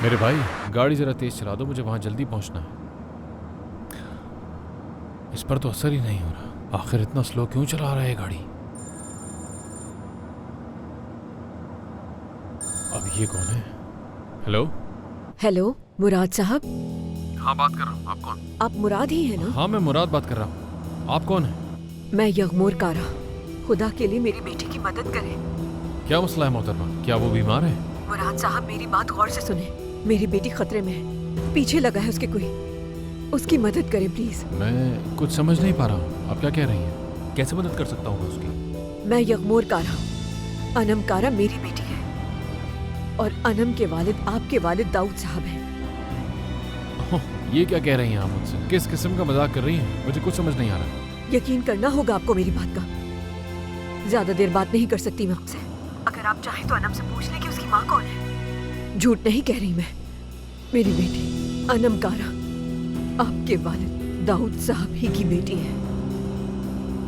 मेरे भाई गाड़ी जरा तेज चला दो, मुझे वहां जल्दी पहुंचना है। इस पर तो असर ही नहीं हो रहा। आखिर इतना स्लो क्यों चला रहा है गाड़ी? अब ये कौन है? हेलो। हेलो मुराद साहब। हाँ बात कर रहा हूँ। आप कौन? आप मुराद ही हैं ना? हाँ मैं मुराद बात कर रहा हूँ। आप कौन है? मैं यगमूर कारा। खुदा के लिए मेरी बेटी की मदद करें। क्या मसला है मोहतरमा? क्या वो बीमार है? मुराद साहब मेरी बात गौर से सुने। मेरी बेटी खतरे में है, पीछे लगा है उसके कोई। उसकी मदद करें प्लीज। मैं कुछ समझ नहीं पा रहा हूँ, आप क्या कह रही हैं? कैसे मदद कर सकता हूँ मैं उसकी? मैं यगमूर कारा। अनम कारा मेरी बेटी है और अनम के वालिद आपके वालिद दाऊद साहब हैं। ये क्या कह रही हैं आप मुझसे? किस किस्म का मजाक कर रही हैं? मुझे कुछ समझ नहीं आ रहा। यकीन करना होगा आपको मेरी बात का। ज्यादा देर बात नहीं कर सकती मैं आपसे। अगर आप चाहें तो अनम से पूछ लें कि उसकी माँ कौन है। झूठ नहीं कह रही मैं। मेरी बेटी अनम कारा आपके वालिद दाऊद साहब ही की बेटी है।